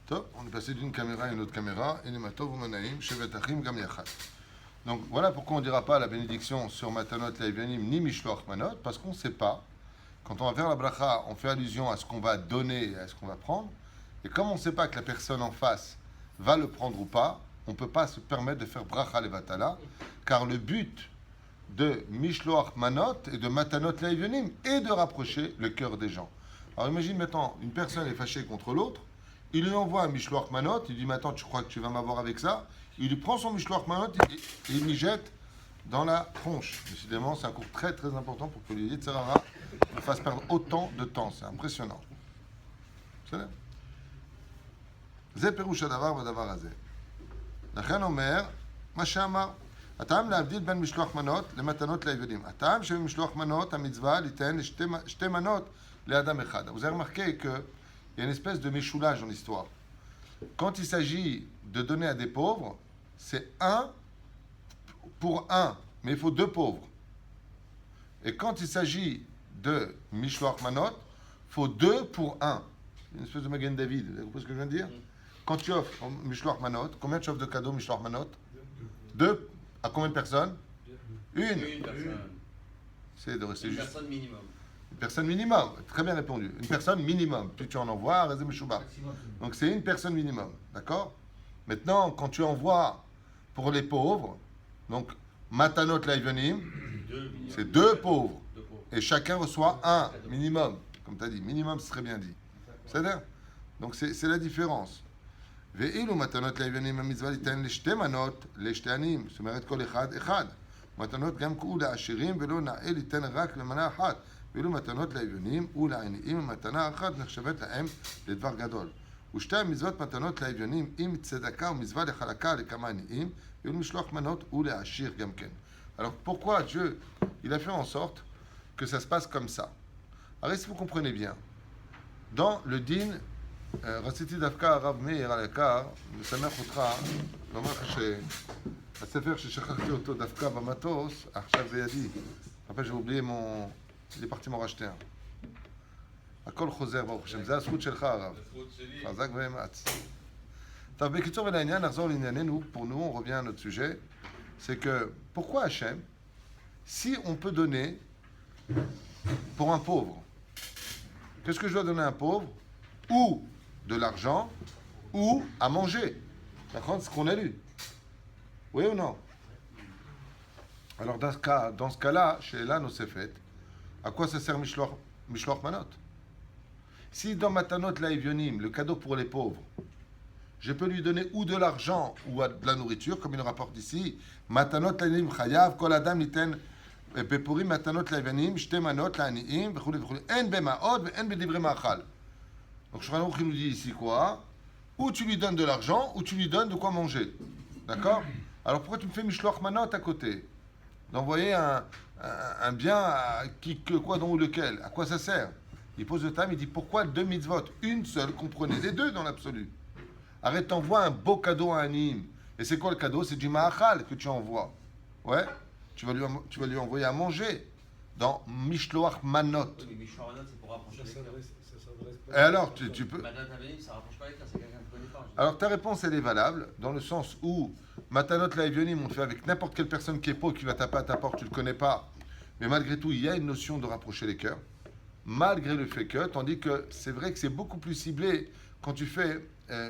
Top, on est passé d'une caméra à une autre caméra. Donc voilà pourquoi on ne dira pas la bénédiction sur Matanot Le'Evanim ni Mishloach Manot, parce qu'on ne sait pas. Quand on va faire la bracha, on fait allusion à ce qu'on va donner et à ce qu'on va prendre. Et comme on ne sait pas que la personne en face va le prendre ou pas, on ne peut pas se permettre de faire bracha levatala, car le but de Mishloach Manot et de Matanot Le'Evanim est de rapprocher le cœur des gens. Alors imagine maintenant, une personne est fâchée contre l'autre, il lui envoie un Mishloach Manot, il dit maintenant tu crois que tu vas m'avoir avec ça, il lui prend son Mishloach Manot et il m'y jette dans la tronche. Décidément, c'est un cours très très important pour que le Yetzirah nous fasse perdre autant de temps, c'est impressionnant. C'est là. זה פירוש הדבר בדבר הזה. לכן אומר, מה שאמר, הטעם להבדיל בין משלוח מנות למתנות לעבדים. הטעם שבמשלוח מנות המצווה ליתן שתי מנות לאדם אחד. Vous avez remarqué qu'il y a une espèce de méchoulage dans l'histoire. Quand il s'agit de donner à des pauvres, c'est un pour un, mais il faut deux pauvres. Et quand il s'agit de Mishloach Manot, il faut deux pour un. Une espèce de Magen David, vous comprenez ce que je viens de dire? Quand tu offres Mishloach Manot, combien tu offres de cadeaux Mishloach Manot? Deux. À combien de personnes? Une personne. C'est de rester juste. Une personne minimum. Une personne minimum, très bien répondu. Une personne minimum. Plus tu en envoies, Rezé Meshouba. Donc c'est une personne minimum, d'accord? Maintenant, quand tu envoies pour les pauvres, donc Matanot Le'Evanim, c'est deux pauvres. Et chacun reçoit un minimum. Comme tu as dit, minimum, c'est très bien dit. C'est-à-dire? Donc c'est la différence. ואילו מתנות לעבדים המצווה ליתן לשתי מנות לשתי עניים, זאת אומרת כל אחד אחד. מתנות גם כהו לעשירים ולא נאה ליתן רק למנה אחת. ואילו מתנות לעבדים ולעניים מתנה אחת נחשבת להם לדבר גדול. ושתי המצוות מתנות לעבדים עם צדקה ומצווה לחלקה לכמה עניים, ואילו משלוח מנות ולעשיר גם כן. Alors pourquoi Dieu il a fait en sorte que ça se passe comme ça? Alors si vous comprenez bien, dans le din רציתי דווקא הרב מאיר על היקר, משמח אותך, לומר לך שהספר ששכחתי אותו דווקא במטוס, עכשיו בידי. après j'ai oublié mon... il est parti m'en racheter un. הכל חוזר ברוך השם, זה הזכות שלך הרב. חזק ואמץ. טוב, בקיצור ולעניין, נחזור לענייננו, pour nous, on revient à notre sujet, c'est que, pourquoi Hachem, si on peut donner pour un pauvre, qu'est-ce que je dois donner à un pauvre? Ou de l'argent, ou à manger. D'accord, c'est ce qu'on a lu. Oui ou non? Alors dans ce cas-là, chez Elano c'est fait. À quoi ça sert Mishloach Manot? Si dans Matanot Le'Evanim, le cadeau pour les pauvres, je peux lui donner ou de l'argent ou de la nourriture, comme il rapporte ici, Matanot Le'Evanim Chayav, Kol Adam Iten Bepurim Matanot Le'Evanim, Shte Manot La'aniim, V'chuli V'chuli, En B'ma'od, V'en B'divre Ma'achal. Donc Shulchan Aruch nous dit ici quoi? Ou tu lui donnes de l'argent, ou tu lui donnes de quoi manger. D'accord? Alors pourquoi tu me fais Mishloach Manot à côté? D'envoyer un bien à qui, que, quoi, dont ou lequel? À quoi ça sert? Il pose le thème, il dit pourquoi deux mitzvot? Une seule, comprenez les deux dans l'absolu. Arrête, t'envoies un beau cadeau à un im. Et c'est quoi le cadeau? C'est du ma'achal que tu envoies. Ouais? Tu vas lui envoyer à manger dans Mishloach Manot. Oui, mais Mishloach Manot, c'est pour rapprocher les cœurs. Et alors, tu peux... Matanot Le'Evanim, ça rapproche pas les cœurs, c'est quelqu'un qui connaît pas. Alors ta réponse, elle est valable, dans le sens où Matanot Le'Evanim, on le fait avec n'importe quelle personne qui est pauvre, qui va taper à ta porte, tu ne le connais pas. Mais malgré tout, il y a une notion de rapprocher les cœurs, malgré le fait que, tandis que c'est vrai que c'est beaucoup plus ciblé quand tu fais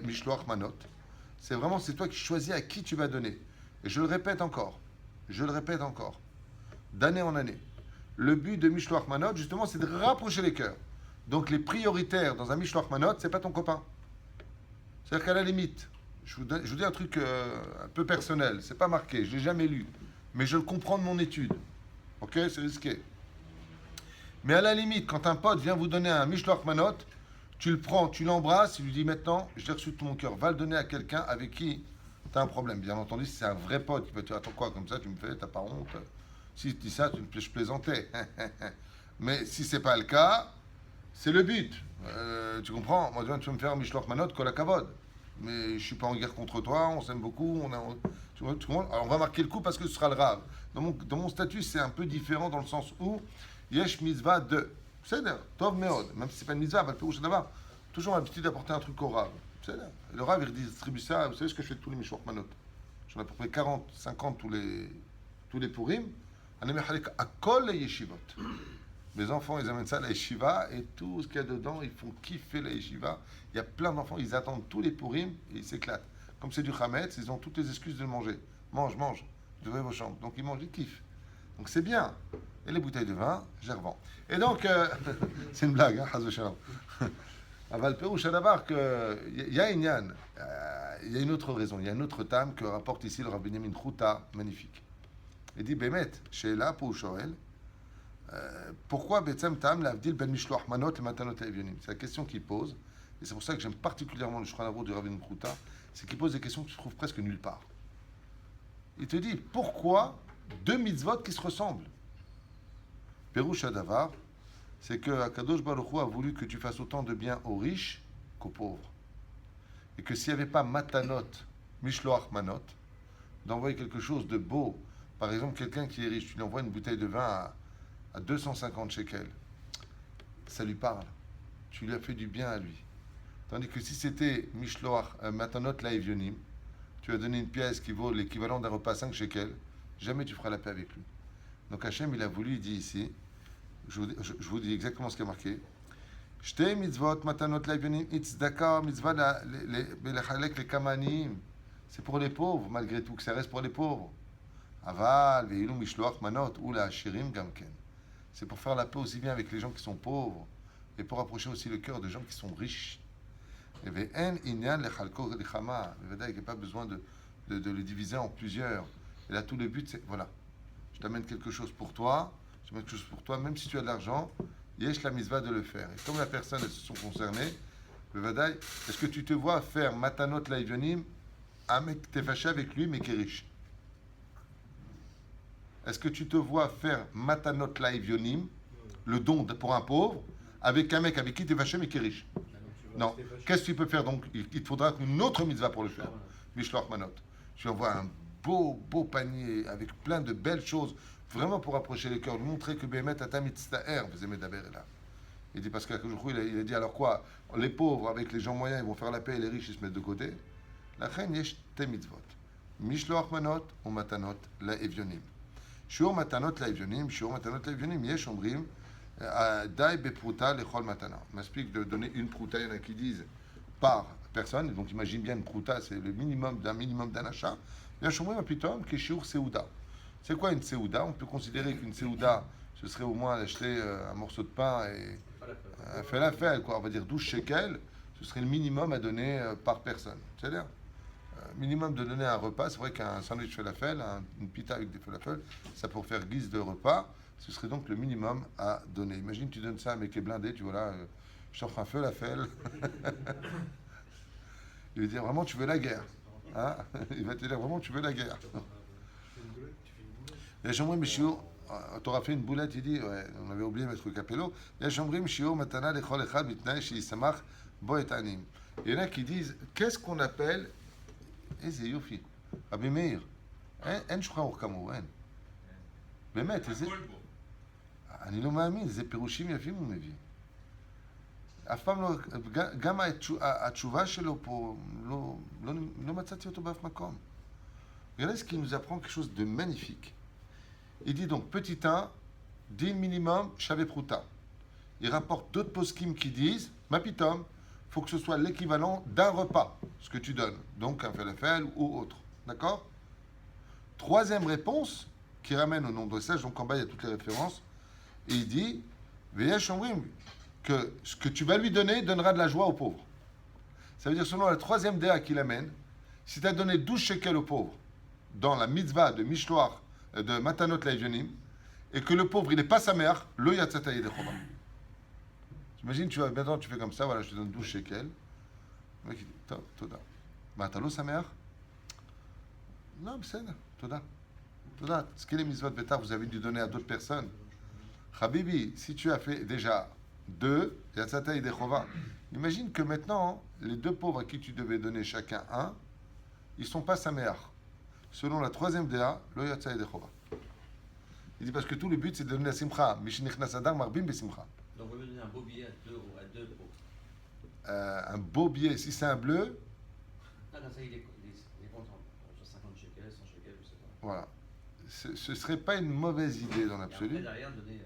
Mishloach Manot. C'est vraiment, c'est toi qui choisis à qui tu vas donner. Et je le répète encore, d'année en année. Le but de Mishloach Manot, justement, c'est de rapprocher les cœurs. Donc les prioritaires dans un Mishloach Manot, c'est pas ton copain. C'est-à-dire qu'à la limite, je vous dis un truc un peu personnel, c'est pas marqué, je l'ai jamais lu, mais je le comprends de mon étude. Ok, c'est risqué. Mais à la limite, quand un pote vient vous donner un Mishloach Manot, tu le prends, tu l'embrasses, tu lui dis maintenant, je l'ai reçu de tout mon cœur, va le donner à quelqu'un avec qui tu as un problème. Bien entendu, si c'est un vrai pote, il peut te dire attends quoi, comme ça tu me fais, t'as pas honte. Si tu dis ça, je plaisantais. Mais si c'est pas le cas, c'est le but. Tu comprends? Moi, tu veux me faire un Mishloach Manot, kol hakavod. Mais je suis pas en guerre contre toi, on s'aime beaucoup, tu comprends? Alors on va marquer le coup parce que ce sera le rave. Dans mon statut, c'est un peu différent dans le sens où yesh mitzvah de. C'est tov meod. Même si c'est pas une mitzvah, toujours l'habitude d'apporter un truc au rave. C'est là. Le Rav, il distribue ça. Vous savez ce que je fais de tous les Mishloach Manot? J'en ai à peu près 40, 50 tous les Purim. On a à kol les yeshivot. Mes enfants, ils amènent ça à la yeshiva et tout ce qu'il y a dedans, ils font kiffer la yeshiva. Il y a plein d'enfants, ils attendent tous les Purim et ils s'éclatent. Comme c'est du chametz, ils ont toutes les excuses de le manger. Mange, devez vos chambres. Donc ils mangent, ils kiffent. Donc c'est bien. Et les bouteilles de vin, je les revends. Et donc, c'est une blague, hein, Chaz v'Shalom. Aval Perouche à d'abord qu'il y a une yann, il y a une autre raison, il y a une autre tam que rapporte ici le Rav Binyamin Chouta, magnifique. Il dit, Bémet, chez là, pour Shoel, pourquoi Betsem Tam l'avdil ben Mishloach Manot et Matanot Evyonim? C'est la question qu'il pose, et c'est pour ça que j'aime particulièrement le Shulchan Aruch du Rav Binyamin Chouta, c'est qu'il pose des questions que tu trouves presque nulle part. Il te dit, pourquoi deux mitzvot qui se ressemblent? Perouche à Davar, c'est que Akadosh Baruch Hu a voulu que tu fasses autant de bien aux riches qu'aux pauvres. Et que s'il n'y avait pas Matanot, Mishloach Manot, d'envoyer quelque chose de beau, par exemple quelqu'un qui est riche, tu lui envoies une bouteille de vin à 250 shekels, ça lui parle. Tu lui as fait du bien à lui. Tandis que si c'était Mishloach Matanot Laevyonim, tu as donné une pièce qui vaut l'équivalent d'un repas 5 shekels, jamais tu feras la paix avec lui. Donc Hachem, il a voulu, il dit ici, je vous dis exactement ce qui est marqué. Shte mitzvot matanot laivyonim itzdaka mitzvah lechalek lekamanim. C'est pour les pauvres, malgré tout, que ça reste pour les pauvres. Aval veilu mishloach manot ou la shirim gamken. C'est pour faire la paix aussi bien avec les gens qui sont pauvres et pour approcher aussi le cœur des gens qui sont riches. Et ve'en inyan lechalko lechama. Il n'y a pas besoin de le diviser en plusieurs. Et là, tout le but, c'est voilà. Je t'amène quelque chose pour toi. Je mets quelque chose pour toi, même si tu as de l'argent, yesh la mitzvah de le faire. Et comme la personne, elles se sont concernées, le vadaï, est-ce que tu te vois faire matanot laivyonim, un mec que t'es fâché avec lui, mais qui est riche? Est-ce que tu te vois faire matanot laivyonim, le don pour un pauvre, avec un mec avec qui t'es fâché, mais qui est riche? Non. Qu'est-ce que tu peux faire donc? Il te faudra une autre mitzvah pour le faire. Mishloach manot. Tu envoies un beau panier avec plein de belles choses, vraiment pour approcher les cœurs, montrer que Bémet Atam Itztaer, vous aimez d'abord là. Il dit parce qu'il a dit alors quoi? Les pauvres avec les gens moyens, ils vont faire la paix et les riches ils se mettent de côté. La reine yesh te mitzvot. Mishloach manot ou matanot la evyonim. Shiur matanot la evyonim, shiur matanot la evyonim, yesh omrim, dai bepruta lechol matana. On m'explique de donner une pruta, il y en a qui disent par personne, donc imagine bien une pruta, c'est le minimum d'un achat. Yesh omrim apitom ki shiur seuda. C'est quoi une séouda? On peut considérer qu'une séouda, ce serait au moins d'acheter un morceau de pain et un falafel, quoi. On va dire 12 shekels, ce serait le minimum à donner par personne. C'est-à-dire, minimum de donner un repas. C'est vrai qu'un sandwich falafel, une pita avec des falafels, ça pour faire guise de repas, ce serait donc le minimum à donner. Imagine, tu donnes ça à un mec qui est blindé, tu vois là, je t'offre un falafel. Il va dire, vraiment, tu veux la guerre. Hein? Il va te dire, vraiment, tu veux la guerre. Yashomrim shiur, t'auras fait une boulette, il dit, ouais, on avait oublié mettre le capello. Yashomrim shiur matana lechol echad mitnai sheyisamach bo et anim. Il y en a qui disent, qu'est-ce qu'on appelle, איזה יופי, רבי מאיר, אין שולחן ערוך כמוהו, אין. באמת, איזה... אני לא מאמין, זה פירושים יפים הוא מביא. אף פעם לא, גם התשובה שלו פה, לא מצאתי אותו באף מקום. Regardez ce qu'il nous apprend, quelque chose de magnifique. Il dit donc, petit 1, din minimum, shavé pruta. Il rapporte d'autres poskim qui disent, mapitom, il faut que ce soit l'équivalent d'un repas, ce que tu donnes. Donc un falafel ou autre. D'accord? Troisième réponse, qui ramène au nombre de sages, donc en bas il y a toutes les références, et il dit, Veyesh omrim, que ce que tu vas lui donner donnera de la joie aux pauvres. Ça veut dire, selon la troisième déa qu'il amène, si tu as donné 12 shekels aux pauvres, dans la mitzvah de Mishloach, de Matanot Laivyonim, et que le pauvre, il n'est pas sa mère, le Yatzataï de Chova. T'imagines, maintenant tu fais comme ça, voilà, je te donne 12 shekels. Le mec, il dit, Toda. Matalo sa mère? Non, c'est Toda. Toda. Ce qu'est les mitzvot bétar, vous avez dû donner à d'autres personnes. Habibi, si tu as fait déjà 2, Yatzataï de Chova. Imagine que maintenant, les deux pauvres à qui tu devais donner chacun un, ils ne sont pas sa mère. Selon la troisième déa, lo Yatzataï de Chova. Il dit parce que tout le but c'est de donner la simcha. Mishnichnas adar marbim besimcha. Donc on veut donner un beau billet à deux pauvres. un beau billet, si c'est un bleu, Ah, comme ça, il est content. Sur 50 shekels, 100 shekels, je sais pas. voilà. Ce ne serait pas une mauvaise idée dans Et après, l'absolu. derrière, donner,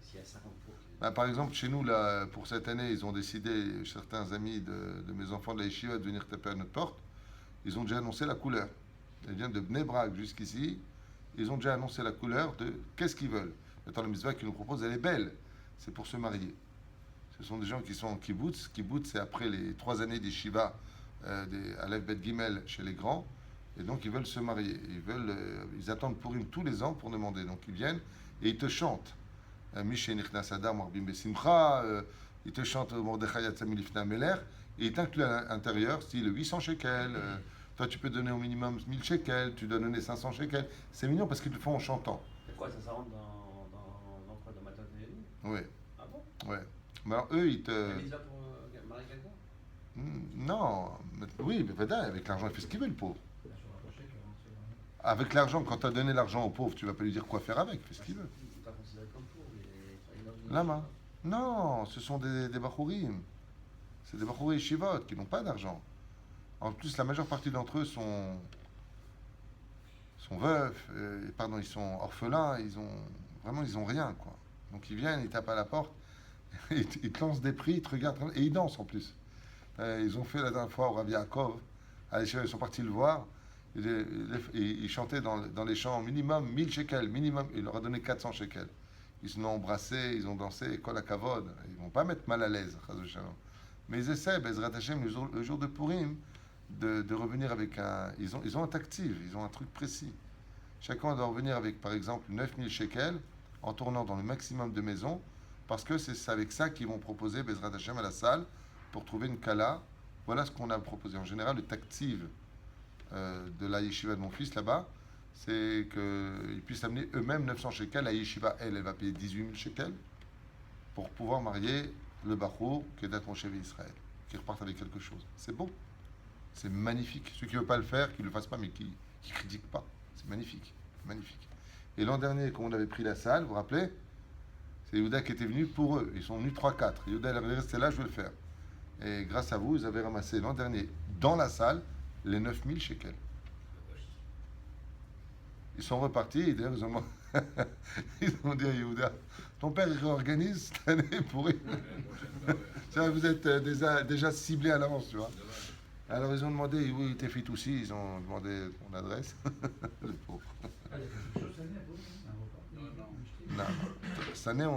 s'il y a 50 pour. Bah, par exemple, chez nous, là, pour cette année, ils ont décidé, certains amis de mes enfants de la Yeshiva, de venir taper à notre porte. Ils ont déjà annoncé la couleur. Ils viennent de Bnei Brak jusqu'ici. Ils ont déjà annoncé la couleur de qu'est-ce qu'ils veulent. Maintenant, la mitzvah qu'ils nous proposent, elle est belle. C'est pour se marier. Ce sont des gens qui sont en kibbutz. Kibbutz, c'est après les 3 années des Shiva, des Aleph Bet Gimel chez les grands. Et donc, ils veulent se marier. Ils attendent Purim tous les ans pour demander. Donc, ils viennent et ils te chantent. Mishe Nichnas Adar Marbim Besimcha. Ils te chantent Mordechai Yatzami Lifnei Meler. Et ils t'incluent à l'intérieur, style 800 shekels. Toi, tu peux donner au minimum 1000 shekels. Tu dois donner 500 shekels. C'est mignon parce qu'ils le font en chantant. C'est quoi, ça rentre dans ma tête? Oui, Ah bon? ouais. Mais alors, eux, ils te. La mitzvah pour marier quelqu'un? Non, oui, mais peut-être, avec l'argent, il fait ce qu'il veut, le pauvre. Avec l'argent, quand tu as donné l'argent au pauvre, tu vas pas lui dire quoi faire avec, il fait ce qu'il veut. Il n'est pas considéré comme pauvre. Lama. Non, ce sont des bachourim. C'est des bachouris shivot qui n'ont pas d'argent. En plus, la majeure partie d'entre eux sont veufs, ils sont orphelins, ils ont rien, quoi. Donc ils viennent, ils tapent à la porte, ils te lancent des prix, ils te regardent, et ils dansent en plus. Ils ont fait la dernière fois au Rav Yaakov, ils sont partis le voir, ils chantaient dans les chants minimum 1000 shekels, minimum, il leur a donné 400 shekels. Ils se sont embrassés, ils ont dansé, kol hakavod. Ils ne vont pas mettre mal à l'aise, chas v'shalom. Mais ils essaient, Bezrat Hashem, le jour de Purim, de revenir avec un. Ils ont un tactif, ils ont un truc précis. Chacun doit revenir avec, par exemple, 9000 shekels en tournant dans le maximum de maisons, parce que c'est avec ça qu'ils vont proposer Bezrat Hashem à la salle pour trouver une kala. Voilà ce qu'on a proposé. En général, le tactif de la yeshiva de mon fils là-bas, c'est qu'ils puissent amener eux-mêmes 900 shekels. La yeshiva, elle va payer 18 000 shekels pour pouvoir marier le bachour qui est d'être mon chevet Israël, qui reparte avec quelque chose. C'est beau, c'est magnifique. Ceux qui ne veulent pas le faire, qu'ils ne le fassent pas, mais qui ne critiquent pas. C'est magnifique, magnifique. Et l'an dernier, quand on avait pris la salle, vous vous rappelez, c'est Yehuda qui était venu pour eux. Ils sont venus 3-4. Yehuda, il avait resté là, je vais le faire. Et grâce à vous, ils avaient ramassé l'an dernier, dans la salle, les 9000 shekels. Ils sont repartis, et d'ailleurs, ils ont dit à Yehuda, ton père il réorganise cette année pour vous êtes déjà ciblé à l'avance, tu vois. Alors ils ont demandé où il était fait aussi, ils ont demandé mon adresse. Le pauvre. Non. Cette année,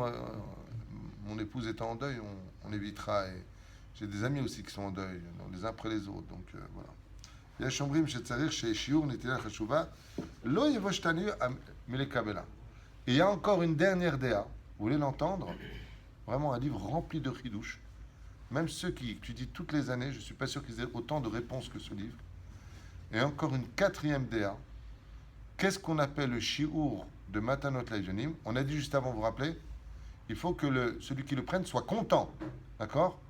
mon épouse étant en deuil, on évitera. Et j'ai des amis aussi qui sont en deuil, les uns après les autres, donc voilà. יש אומרים שצריך ששיעור נתינת חשובה לא יבושתני מלקבלה. Et il y a encore une dernière déa, vous voulez l'entendre? Vraiment un livre rempli de chidouches. Même ceux qui étudient toutes les années, je ne suis pas sûr qu'ils aient autant de réponses que ce livre. Et encore une 4e déa. Qu'est-ce qu'on appelle le shiur de Matanot Laïjonim? On a dit juste avant, vous vous rappelez? Il faut que celui qui le prenne soit content. D'accord?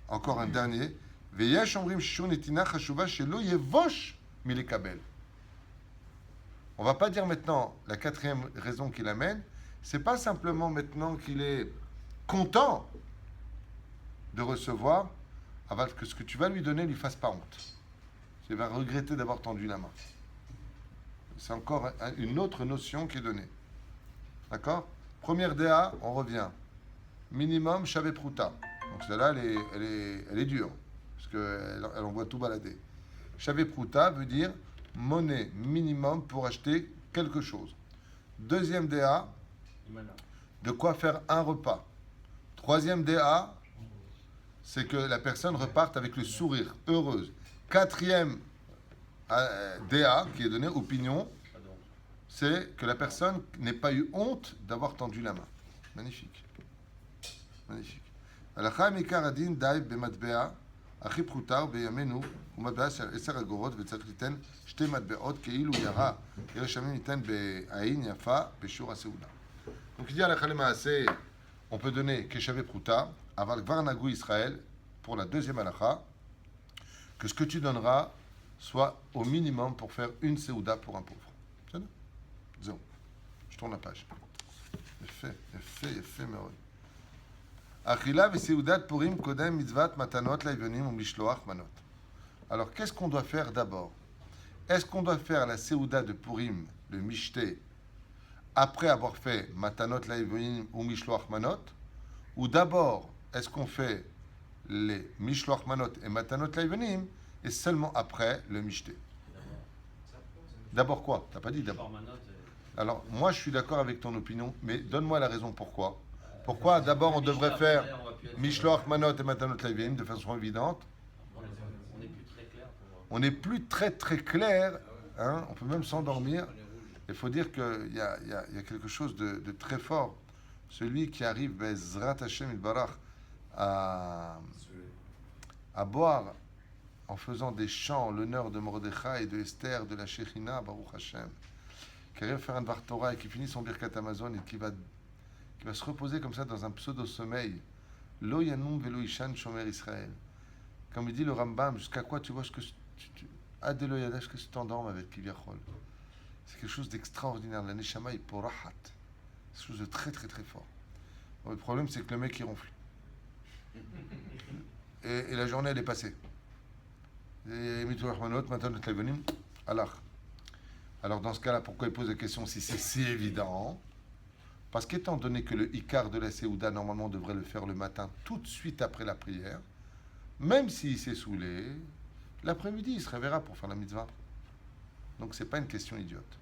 Encore un dernier. ויש אומרים שיעור נתינה חשובה שלא יבוש מלקבל. On va pas dire maintenant la 4e raison qu'il amène, c'est pas simplement maintenant qu'il est content de recevoir, avant que ce que tu vas lui donner lui fasse pas honte. Il va regretter d'avoir tendu la main. C'est encore une autre notion qui est donnée. D'accord? Première DA, on revient. Minimum Shavet Pruta. Donc celle-là, elle est dure. Parce qu'elle envoie tout balader. Shavet Pruta veut dire monnaie minimum pour acheter quelque chose. Deuxième DA, de quoi faire un repas. Troisième DA, c'est que la personne reparte avec le sourire, heureuse. Quatrième DA, qui est donné, opinion, c'est que la personne n'ait pas eu honte d'avoir tendu la main. Magnifique. Magnifique. הלכה מעיקר הדין די במטבע הכי פחותה ובימינו הוא מטבע של 10 אגורות וצריך ליתן 2 מטבעות כאילו ירה ירא שמיים ניתן בעין יפה בשיעור הסעודה. Donc il dit הלכה למעשה on peut donner כשווה פחותה אבל כבר נהגו ישראל pour la deuxième halakha que ce que tu donneras soit au minimum pour faire une séouda pour un pauvre. C'est ça? Zéro. Je tourne la page. יפה, יפה, יפה מאוד. Achila veseudat purim kodem mitzvat matanot laïvenim ou mishloach manot. Alors, qu'est-ce qu'on doit faire d'abord? Est-ce qu'on doit faire la Séouda de Purim, le Mishté, après avoir fait Matanot Laïvenim ou Mishloach Manot? Ou d'abord, est-ce qu'on fait les Mishloach Manot et Matanot Laïvenim et seulement après le Mishté? D'abord quoi? T'as pas dit d'abord. Alors, moi je suis d'accord avec ton opinion, mais donne-moi la raison pourquoi. Pourquoi d'abord on devrait faire Mishloach Manot et Matanot Laïvenim de façon évidente? On n'est plus très clair, hein, on peut même s'endormir. Il faut dire qu'il y a quelque chose de très fort. Celui qui arrive, Bezrat Hashem Ilbarach, à boire en faisant des chants en l'honneur de Mordechai et de Esther, de la Shechina, Baruch Hashem, qui arrive à faire un Dvar Torah et qui finit son Birkat Amazon et qui va se reposer comme ça dans un pseudo-sommeil. Lo yanum velo ishan shomer Israël. Comme il dit le Rambam, jusqu'à quoi tu vois ce que Adelo Yadash que tu t'endormes avec Kivyachol. C'est quelque chose d'extraordinaire. La Neshama est porahat. C'est quelque chose de très fort. Bon, le problème, c'est que le mec, il ronfle. Et la journée, elle est passée. Alors, dans ce cas-là, pourquoi il pose la question si c'est si évident? Parce qu'étant donné que le Ikar de la Séouda, normalement, devrait le faire le matin, tout de suite après la prière, même s'il s'est saoulé, l'après-midi, il se réveillera pour faire la mitzvah. Donc, c'est pas une question idiote.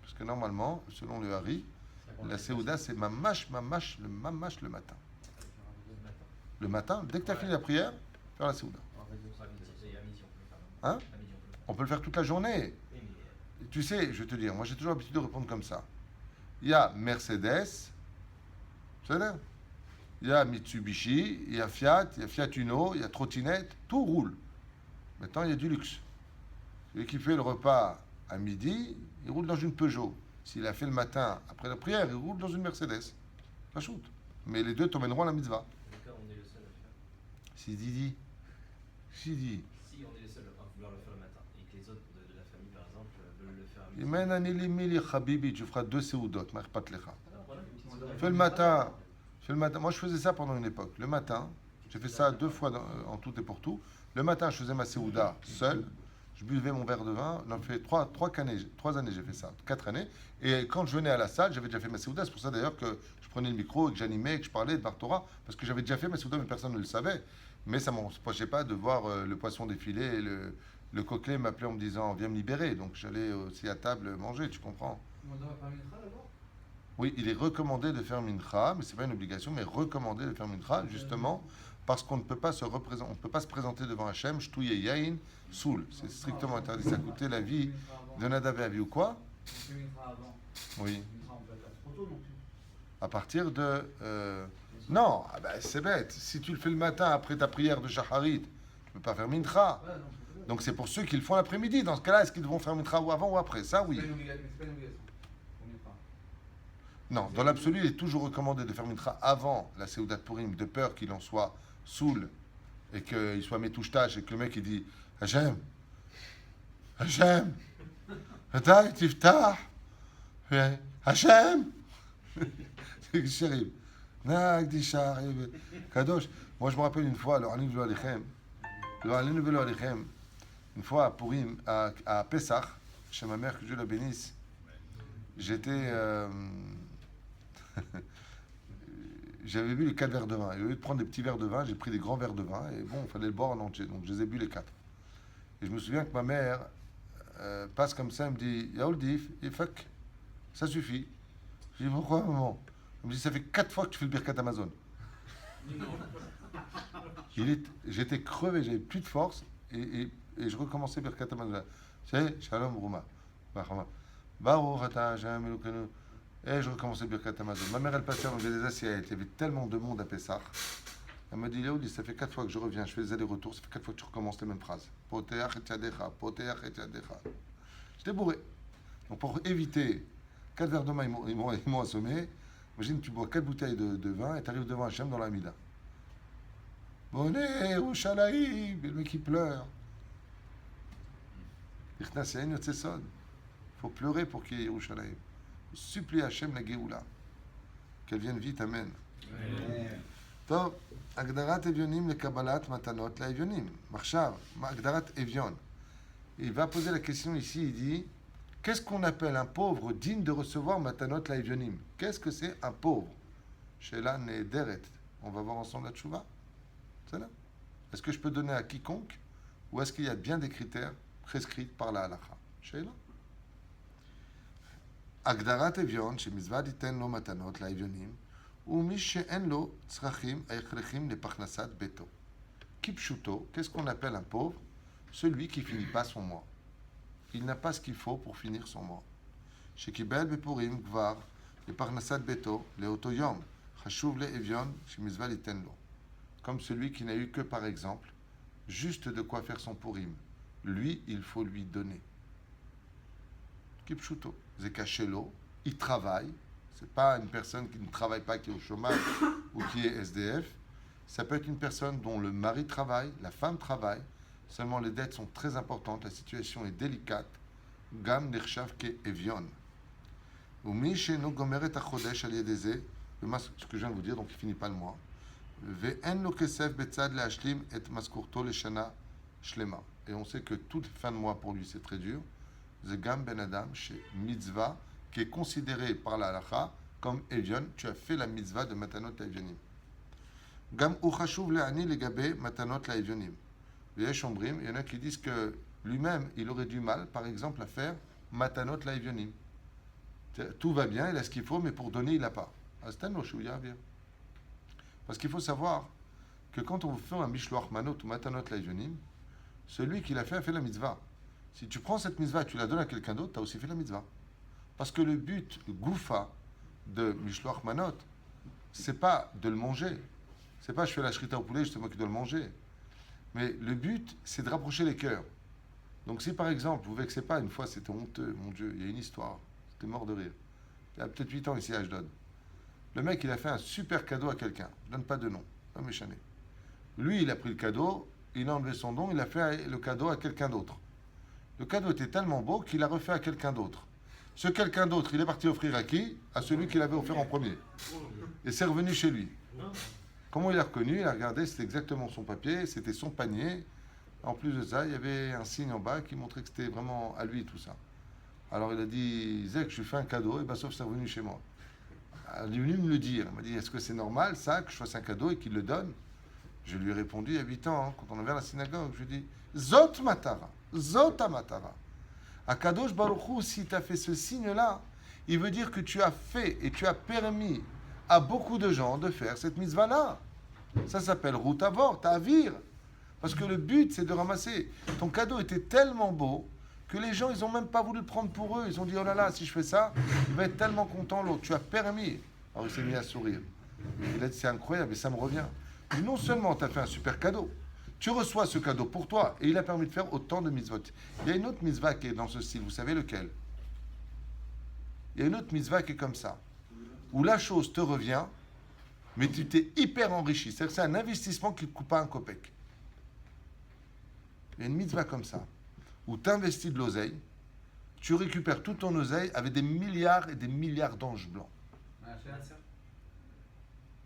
Parce que normalement, selon le Hari, la Séouda, c'est mamash le matin. Le matin, dès que tu as fini la prière, faire la Séouda. Hein? On peut le faire toute la journée. Tu sais, je vais te dire, moi j'ai toujours l'habitude de répondre comme ça. Il y a Mercedes, c'est-à-dire, il y a Mitsubishi, il y a Fiat Uno, il y a trottinette, tout roule. Maintenant, il y a du luxe. Celui qui fait le repas à midi, il roule dans une Peugeot. S'il a fait le matin après la prière, il roule dans une Mercedes. Pas shoot. Mais les deux t'emmèneront à la mitzvah. D'accord, on est le seul à le faire. Si Didi. Si on est les seuls à vouloir le faire le matin et que les autres de la famille, par exemple, veulent le faire à midi. Imen anili Habibi, tu feras 2 séoudot, pas lecha. Fais le matin. Moi, je faisais ça pendant une époque. Le matin, j'ai fait ça 2 fois en tout et pour tout. Le matin, je faisais ma séouda seul. Je buvais mon verre de vin. On a fait 3 années, j'ai fait ça. 4 années. Et quand je venais à la salle, j'avais déjà fait ma séouda. C'est pour ça d'ailleurs que je prenais le micro et que j'animais et que je parlais de Bar Torah. Parce que j'avais déjà fait ma séouda, mais personne ne le savait. Mais ça ne m'empêchait pas de voir le poisson défiler et le coquelet m'appelait en me disant viens me libérer. Donc j'allais aussi à table manger, tu comprends? Oui, il est recommandé de faire mincha, mais ce n'est pas une obligation, mais recommandé de faire mincha, justement, parce qu'on ne peut pas se présenter devant Hachem, shtouye yain, soul. C'est strictement interdit. Ça coûtait la vie de Nadav et Avi ou quoi? Oui. À partir de... Non, c'est bête. Si tu le fais le matin après ta prière de Shacharit, tu ne peux pas faire mincha. Donc c'est pour ceux qui le font l'après-midi. Dans ce cas-là, est-ce qu'ils devront faire mincha ou avant ou après? Ça, oui. Non, dans l'absolu, il est toujours recommandé de faire mincha avant la Séouda de Purim, de peur qu'il en soit saoul et qu'il soit métouche-tâche et que le mec il dit Hachem, Hachem, tiftah, Hachem, c'est chéri. Kadosh. Moi je me rappelle une fois, alors une fois à Purim, à Pessah, chez ma mère, que Dieu la bénisse, j'étais. J'avais bu les 4 verres de vin. Et au lieu de prendre des petits verres de vin, j'ai pris des grands verres de vin. Et bon, il fallait le boire en entier. Donc je les ai bu les 4. Et je me souviens que ma mère passe comme ça, elle me dit Yaoldif, fuck, ça suffit. Je dis pourquoi, maman? Elle me dit ça fait 4 fois que tu fais le Birkat Amazon. J'étais crevé, j'avais plus de force. Et je recommençais Birkat Amazon. C'est Shalom Rouma. Baruch Ata Hashem Elokeinu. Et je recommençais Birkat Amazon. Ma mère, elle passait, on avait des assiettes. Il y avait tellement de monde à Pessah. Elle m'a dit, Léo, ça fait 4 fois que je reviens, je fais des allers-retours, ça fait 4 fois que tu recommences les mêmes phrases. Poteach et tchadecha, poteach et tchadecha. J'étais bourré. Donc pour éviter 4 verres de vin, ils m'ont assommé. Imagine, tu bois 4 bouteilles de vin et tu arrives devant Hachem dans la Mida. Bonnet, Rouchalaïb, le mec qui pleure. Il faut pleurer pour qu'il y ait Yerushalayim. Supplie Hachem la Géoula. Qu'elle vienne vite, Amen. טוב, הגדרת אביונים לקבלת מתנות לאביונים. עכשיו, הגדרת אביון. Il va poser la question ici, il dit, qu'est-ce qu'on appelle un pauvre digne de recevoir matanot laevionim? Qu'est-ce que c'est un pauvre? Sheila Nederet. On va voir ensemble la tchouva. C'est là. Est-ce que je peux donner à quiconque ou est-ce qu'il y a bien des critères prescrits par la halakha? Sheila. הגדרת אביון שמצווה ליתן לו מתנות לאביונים הוא מי שאין לו צרכים ההכרחים לפרנסת ביתו. כפשוטו, qu'est-ce qu'on appelle un pauvre? Celui qui finit pas son mois. Il n'a pas ce qu'il faut pour finir son mois. שקיבל בפורים כבר לפרנסת ביתו לאותו יום. חשוב לאביון שמצווה ליתן לו. Comme celui qui n'a eu que par exemple juste de quoi faire son purim. Lui, il faut lui donner. Kipshuto. Zekachelo, il travaille. C'est pas une personne qui ne travaille pas, qui est au chômage ou qui est SDF. Ça peut être une personne dont le mari travaille, la femme travaille. Seulement les dettes sont très importantes, la situation est délicate. Gam nechshav ke evion. Ou mi sheno gomeret achodesh al yedeze. Ce que je viens de vous dire, donc il finit pas le mois. Ve'en lo kesef betzad leashlim et maskurto leshana shlema. Et on sait que toute fin de mois pour lui c'est très dur. Zegam ben Adam chez mitzvah qui est considéré par la halakha comme evion. Tu as fait la mitzvah de matanot laevionim. Gam u chashuv le'ani legabe matanot laevionim. V'yesh ombrim, il y en a qui disent que lui-même il aurait du mal, par exemple, à faire matanot laevionim. Tout va bien, il a ce qu'il faut, mais pour donner il n'a pas. Parce qu'il faut savoir que quand on fait un mishloach manot ou matanot laevionim, celui qui l'a fait la mitzvah. Si tu prends cette mitzvah et tu la donnes à quelqu'un d'autre, tu as aussi fait la mitzvah. Parce que le but, le goufa de Mishloach Manot, c'est pas de le manger. C'est pas je fais la shrita au poulet, c'est moi qui dois le manger. Mais le but, c'est de rapprocher les cœurs. Donc si par exemple, vous vexez pas, une fois c'était honteux, mon Dieu, il y a une histoire, c'était mort de rire. Il y a peut-être 8 ans ici à Ashdod. Le mec, il a fait un super cadeau à quelqu'un. Je donne pas de nom, pas méchané. Lui, il a pris le cadeau, il a enlevé son don, il a fait le cadeau à quelqu'un d'autre. Le cadeau était tellement beau qu'il l'a refait à quelqu'un d'autre. Ce quelqu'un d'autre, il est parti offrir à qui? À celui qui l'avait offert en premier. Et c'est revenu chez lui. Comment il a reconnu? Il a regardé, c'était exactement son papier, c'était son panier. En plus de ça, il y avait un signe en bas qui montrait que c'était vraiment à lui tout ça. Alors il a dit, Zek, je lui fais un cadeau, et bien sauf c'est revenu chez moi. Alors, il est venu me le dire. Il m'a dit, est-ce que c'est normal ça, que je fasse un cadeau et qu'il le donne? Je lui ai répondu il y a 8 ans, quand on avait à la synagogue, je lui ai dit, Zot Matara. Zota Matara. Akadosh Baruch Hu, si tu as fait ce signe-là, il veut dire que tu as fait et tu as permis à beaucoup de gens de faire cette mitzvah-là. Ça s'appelle Rout Avor, Ta'avir. Parce que le but, c'est de ramasser. Ton cadeau était tellement beau que les gens, ils n'ont même pas voulu le prendre pour eux. Ils ont dit, oh là là, si je fais ça, il va être tellement content l'autre. Tu as permis. Alors il s'est mis à sourire. Il a dit, c'est incroyable et ça me revient. Et non seulement tu as fait un super cadeau, tu reçois ce cadeau pour toi et il a permis de faire autant de mitzvot. Il y a une autre mitzvah qui est dans ce style, vous savez lequel? Il y a une autre mitzvah qui est comme ça, où la chose te revient, mais tu t'es hyper enrichi. C'est-à-dire que c'est un investissement qui ne coûte pas un copec. Il y a une mitzvah comme ça, où tu investis de l'oseille, tu récupères tout ton oseille avec des milliards et des milliards d'anges blancs.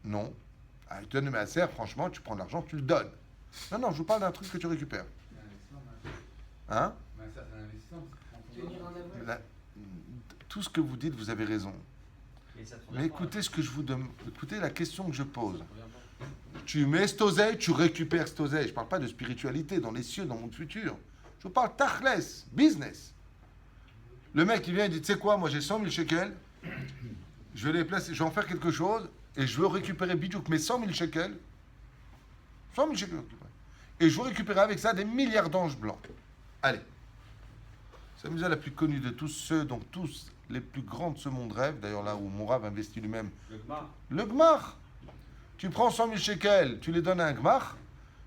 Non. Ah, tu donnes à serre, franchement, tu prends l'argent, tu le donnes. Non, je vous parle d'un truc que tu récupères. Hein? Tout ce que vous dites, vous avez raison. Mais écoutez ce que je vous demande. Écoutez la question que je pose. Tu mets cette oseille, tu récupères cette oseille. Je ne parle pas de spiritualité dans les cieux, dans le monde futur. Je vous parle tachles, business. Le mec, il vient et dit, tu sais quoi, moi j'ai 100 000 shekels, je vais les placer, je vais en faire quelque chose, et je veux récupérer bidouk mes 100 000 shekels. 100 000 shekels. Et je veux récupérer avec ça des milliards d'anges blancs. Allez. C'est la musique la plus connue de tous ceux dont tous les plus grands de ce monde rêvent. D'ailleurs, là où mon rave investit lui-même. Le Gmar. Tu prends 100 000 shekels, tu les donnes à un Gmar.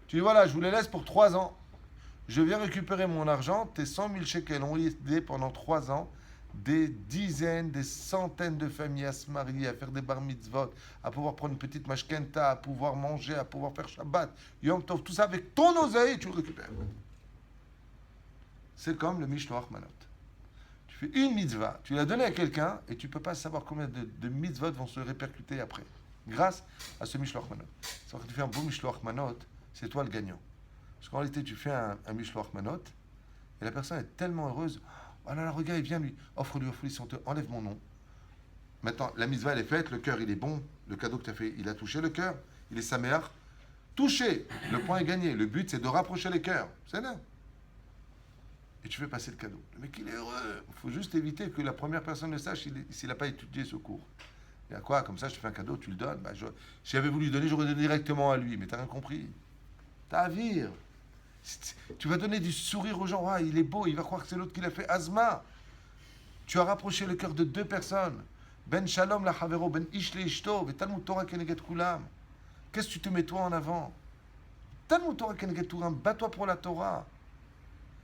Tu dis voilà, je vous les laisse pour 3 ans. Je viens récupérer mon argent. Tes 100 000 shekels ont aidé pendant 3 ans des dizaines, des centaines de familles à se marier, à faire des bar mitzvot, à pouvoir prendre une petite mashkenta, à pouvoir manger, à pouvoir faire Shabbat, Yom Tov, tout ça avec ton oseille, tu le récupères. C'est comme le Mishloach Manot. Tu fais une mitzvah, tu l'as donnée à quelqu'un et tu ne peux pas savoir combien de mitzvot vont se répercuter après. grâce à ce Mishloach Manot. C'est quand tu fais un beau Mishloach Manot, c'est toi le gagnant. Parce qu'en réalité, tu fais un Mishloach Manot, et la personne est tellement heureuse. Oh là là, regarde, il vient lui, offre-lui, si on te enlève mon nom. Maintenant, la mitzvah, elle est faite, le cœur, il est bon, le cadeau que tu as fait, il a touché le cœur, il est saméach. Touché, le point est gagné. Le but, c'est de rapprocher les cœurs. C'est là. Et tu fais passer le cadeau. Le mec, il est heureux. Il faut juste éviter que la première personne le sache s'il n'a pas étudié ce cours. Et à quoi? Comme ça, je te fais un cadeau, tu le donnes. Bah, si j'avais voulu donner, j'aurais donné directement à lui. Mais t'as rien compris. T'as à vire. Tu vas donner du sourire aux gens. Ah, il est beau, il va croire que c'est l'autre qui l'a fait. Azma. Tu as rapproché le cœur de deux personnes. Ben Shalom la Havero, Ben Ish le Ishto, Ben Talmud Torah Keneget Kulam. Qu'est-ce que tu te mets toi en avant? Talmud Torah Keneget Kulam, bats-toi pour la Torah.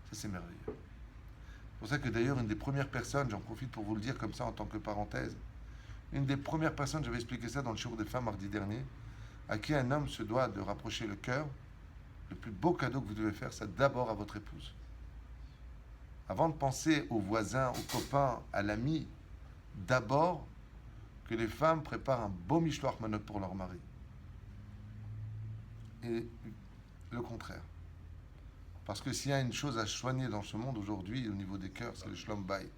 Ça, c'est merveilleux. C'est pour ça que d'ailleurs, une des premières personnes, j'en profite pour vous le dire comme ça en tant que parenthèse, une des premières personnes, j'avais expliqué ça dans le jour des femmes mardi dernier, à qui un homme se doit de rapprocher le cœur, le plus beau cadeau que vous devez faire, c'est d'abord à votre épouse. Avant de penser aux voisins, aux copains, à l'ami, d'abord que les femmes préparent un beau mishloach manot pour leur mari. Et le contraire. Parce que s'il y a une chose à soigner dans ce monde aujourd'hui, au niveau des cœurs, c'est le shlom bayit.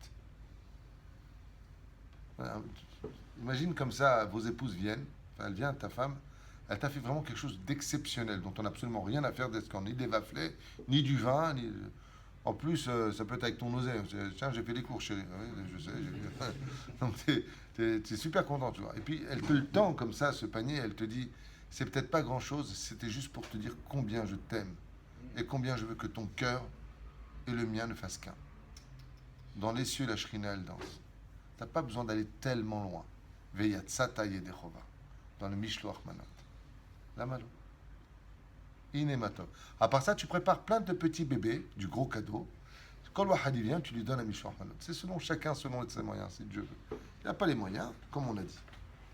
Voilà. Imagine comme ça, vos épouses viennent, enfin, elle vient, ta femme, elle t'a fait vraiment quelque chose d'exceptionnel, dont on n'a absolument rien à faire d'escan, ni des waflets, ni du vin, ni... En plus, ça peut être avec ton oseille. Tiens, j'ai fait les cours, chérie. Oui, je sais. Donc, t'es super content, tu vois. Et puis, elle te le tend comme ça, ce panier, elle te dit, c'est peut-être pas grand-chose, c'était juste pour te dire combien je t'aime et combien je veux que ton cœur et le mien ne fassent qu'un. Dans les cieux, la shrina, elle danse. T'as pas besoin d'aller tellement loin. Veyat Sata Yedechova. Dans le Mishloach Manot. La malo. Inématov. À part ça, tu prépares plein de petits bébés, du gros cadeau. Quand le wahadi vient, tu lui donnes un Mishloach Manot. C'est selon chacun, selon ses moyens, si Dieu veut. Il n'y a pas les moyens, comme on a dit.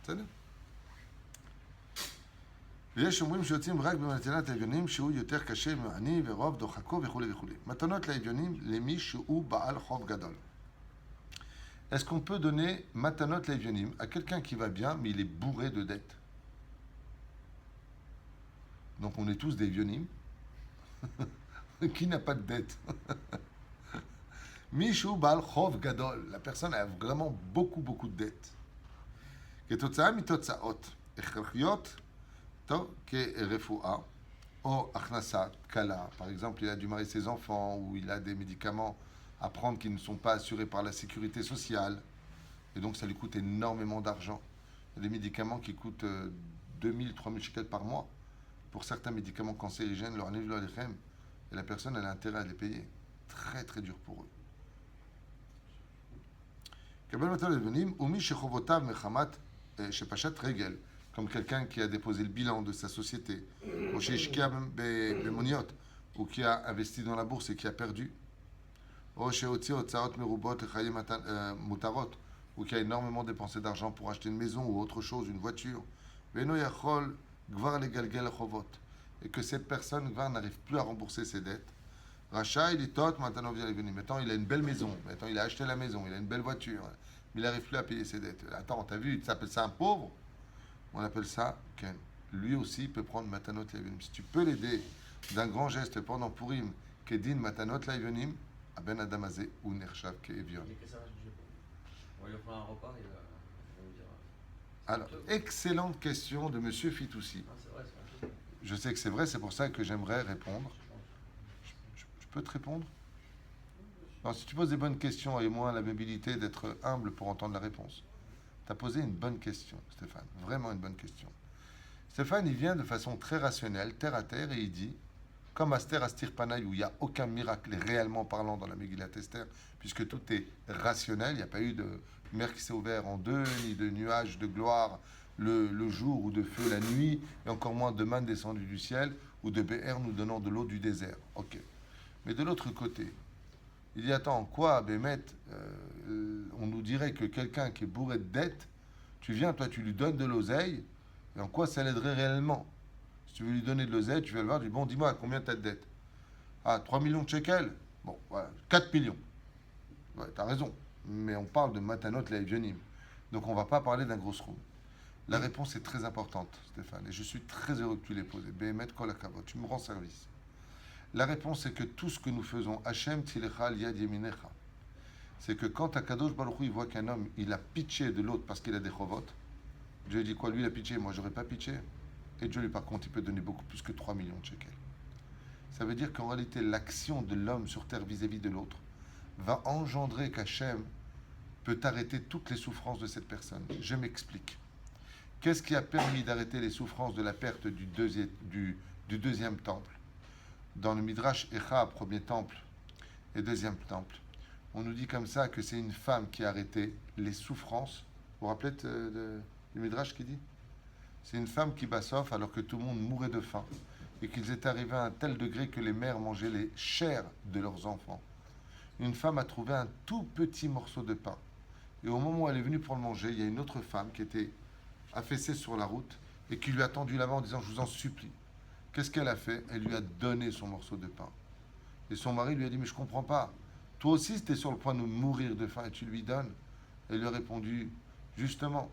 C'est ça? ויש אומרים שיוצאים רק במתנת האביונים שהוא יותר קשה מעני ורוב דוחקו וכו' וכו'. מתנות לאביונים למי שהוא בעל חוב גדול. Est-ce qu'on peut donner matanot l'aevionim à quelqu'un qui va bien, mais il est bourré de dettes? Donc on est tous des evionim. Qui n'a pas de dettes? Mishu bal chov gadol. La personne a vraiment beaucoup de dettes. כתוצאה מתוצאות הכרחיות כרפואה או הכנסה קלה. Par exemple, il a dû marier ses enfants ou il a des médicaments à prendre qui ne sont pas assurés par la sécurité sociale. Et donc ça lui coûte énormément d'argent. Il y a des médicaments qui coûtent 2000, 3000 shekels par mois. Pour certains médicaments cancérigènes, leur aniv l'olechem, et la personne elle a intérêt à les payer. Très très dur pour eux. Comme quelqu'un qui a déposé le bilan de sa société, ou qui a investi dans la bourse et qui a perdu, ou qui a énormément dépensé d'argent pour acheter une maison ou autre chose, une voiture, et que cette personne n'arrive plus à rembourser ses dettes. Rachat, il est tot, maintenant il a une belle maison, maintenant il a acheté la maison, il a une belle voiture, mais il n'arrive plus à payer ses dettes. Attends, t'as vu, tu appelles ça un pauvre? On appelle ça Ken. Lui aussi peut prendre matanot l'aevenim. Si tu peux l'aider d'un grand geste pendant Purim, kedin matanot l'aevenim, à ben adamazé ou nershav keevion. On va lui offrir un repas et on va lui dire. Alors, excellente question de Monsieur Fitoussi. Ah, c'est vrai, c'est vrai. Je sais que c'est vrai, c'est pour ça que j'aimerais répondre. Je peux te répondre? Non, si tu poses des bonnes questions, et moi l'amabilité d'être humble pour entendre la réponse. Tu as posé une bonne question, Stéphane. Vraiment une bonne question. Stéphane, il vient de façon très rationnelle, terre à terre, et il dit, comme Aster Astir Panaï, où il n'y a aucun miracle réellement parlant dans la Megillat Esther, puisque tout est rationnel, il n'y a pas eu de mer qui s'est ouverte en deux, ni de nuages de gloire le jour ou de feu la nuit, et encore moins de manne descendue du ciel, ou de BR nous donnant de l'eau du désert. Ok. Mais de l'autre côté, il dit, attends, quoi, Bémet, on nous dirait que quelqu'un qui est bourré de dettes, tu viens, toi, tu lui donnes de l'oseille, et en quoi ça l'aiderait réellement? Si tu veux lui donner de l'oseille, tu vas le voir, tu dis, bon, dis-moi, combien tu as de dettes? Ah, 3 millions de shekels? Bon, voilà, 4 millions. Ouais, t'as raison, mais on parle de matanot l'aevionim, donc on va pas parler d'un gros room. La réponse est très importante, Stéphane, et je suis très heureux que tu l'aies posée. Behemet kol hakavod, tu me rends service. La réponse est que tout ce que nous faisons, Hachem tilecha yad yeminecha, c'est que quand Akadosh Baruch Hu, il voit qu'un homme, il a pitché de l'autre parce qu'il a des chovot, Dieu dit quoi? Lui, il a pitché, moi, j'aurais pas pitché. Et Dieu, lui, par contre, il peut donner beaucoup plus que 3 millions de shekels. Ça veut dire qu'en réalité, l'action de l'homme sur terre vis-à-vis de l'autre va engendrer qu'Hachem peut arrêter toutes les souffrances de cette personne. Je m'explique. Qu'est-ce qui a permis d'arrêter les souffrances de la perte du deuxième temple? Dans le Midrash Echa, premier temple et deuxième temple, on nous dit comme ça que c'est une femme qui a arrêté les souffrances. Vous vous rappelez du Midrash qui dit? C'est une femme qui bassoff alors que tout le monde mourait de faim et qu'ils étaient arrivés à un tel degré que les mères mangeaient les chairs de leurs enfants. Une femme a trouvé un tout petit morceau de pain. Et au moment où elle est venue pour le manger, il y a une autre femme qui était affaissée sur la route et qui lui a tendu la main en disant « Je vous en supplie ». Qu'est-ce qu'elle a fait? Elle lui a donné son morceau de pain. Et son mari lui a dit « Mais je ne comprends pas. Toi aussi, tu es sur le point de mourir de faim et tu lui donnes ». Elle lui a répondu « Justement,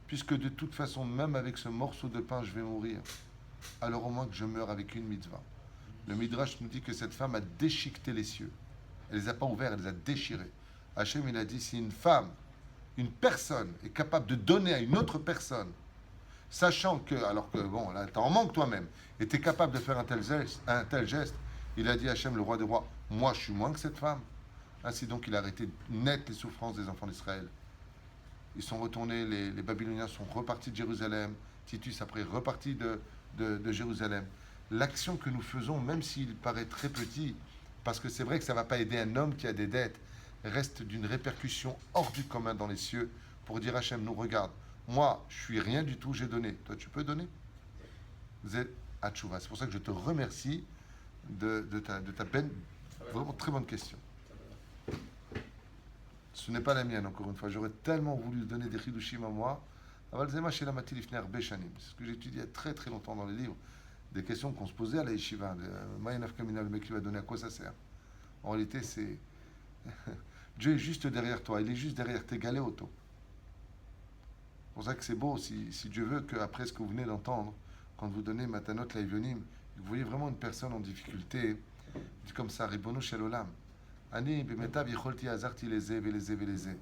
puisque de toute façon, même avec ce morceau de pain, je vais mourir, alors au moins que je meure avec une mitzvah ». Le Midrash nous dit que cette femme a déchiqueté les cieux. Elle ne les a pas ouverts, elle les a déchirés. Hachem, il a dit, si une femme, une personne est capable de donner à une autre personne, sachant que, alors que, bon, là, t'en manques toi-même, et tu es capable de faire un tel geste, il a dit, Hachem, le roi des rois, moi, je suis moins que cette femme. Ainsi donc, il a arrêté net les souffrances des enfants d'Israël. Ils sont retournés, les Babyloniens sont repartis de Jérusalem, Titus après reparti de Jérusalem. L'action que nous faisons, même s'il paraît très petit, parce que c'est vrai que ça ne va pas aider un homme qui a des dettes, reste d'une répercussion hors du commun dans les cieux pour dire Hachem, nous regarde, moi je suis rien du tout, j'ai donné. Toi tu peux donner? C'est Hatchouva. C'est pour ça que je te remercie de ta vraiment très bonne question. Ce n'est pas la mienne, encore une fois. J'aurais tellement voulu donner des chidushim à moi. C'est ce que j'ai étudié il y a très très longtemps dans les livres. Des questions qu'on se posait à la yeshiva. Maïnaf Kamina, le mec qui va donner, à quoi ça sert? En réalité, c'est. Dieu est juste derrière toi. Il est juste derrière tes galets auto. C'est pour ça que c'est beau, si Dieu veut, qu'après ce que vous venez d'entendre, quand vous donnez Matanot Laïvionim, vous voyez vraiment une personne en difficulté, dit comme ça, Ribono Shel Olam. אני במיטב יכולתי עזרתי לזה ולזה ולזה.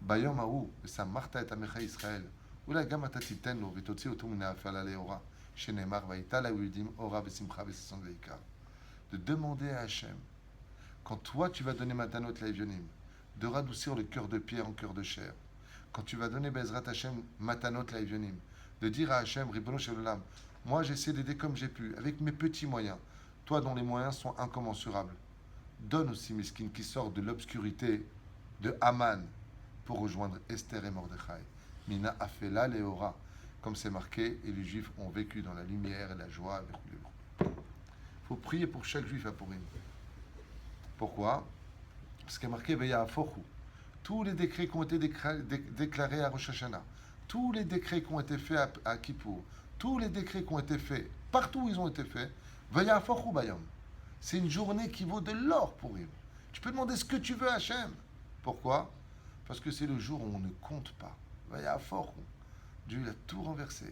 ביום ההוא, ושמחת את עמך ישראל, אולי גם אתה תיתן לו ותוציא אותו מן האפלה לאורה, שנאמר, והייתה ליהודים אורה ושמחה וששון ויקר. De demander à Hachem, quand toi tu vas donner Matanot Laïvionim, de radoucir le cœur de pierre en cœur de chair. Quand tu vas donner Bezrat Hachem Matanot Laïvionim, de dire à Hachem, Ribono Shel Olam, moi j'essaie d'aider comme j'ai pu, avec mes petits moyens, toi dont les moyens sont incommensurables. Donne aussi Miskin qui sort de l'obscurité de Haman pour rejoindre Esther et Mordechai. Mina Afela Leora, comme c'est marqué, et les Juifs ont vécu dans la lumière et la joie. Il faut prier pour chaque Juif à Purim. Pourquoi? Parce qu'il y a marqué Veya Afochu. Tous les décrets qui ont été déclarés à Rosh Hashanah, tous les décrets qui ont été faits à Kippour, tous les décrets qui ont été faits, partout où ils ont été faits, Veya Afochu Bayom. C'est une journée qui vaut de l'or pour lui. Tu peux demander ce que tu veux à Hachem. Pourquoi? Parce que c'est le jour où on ne compte pas. Il y a fort. Dieu il a tout renversé.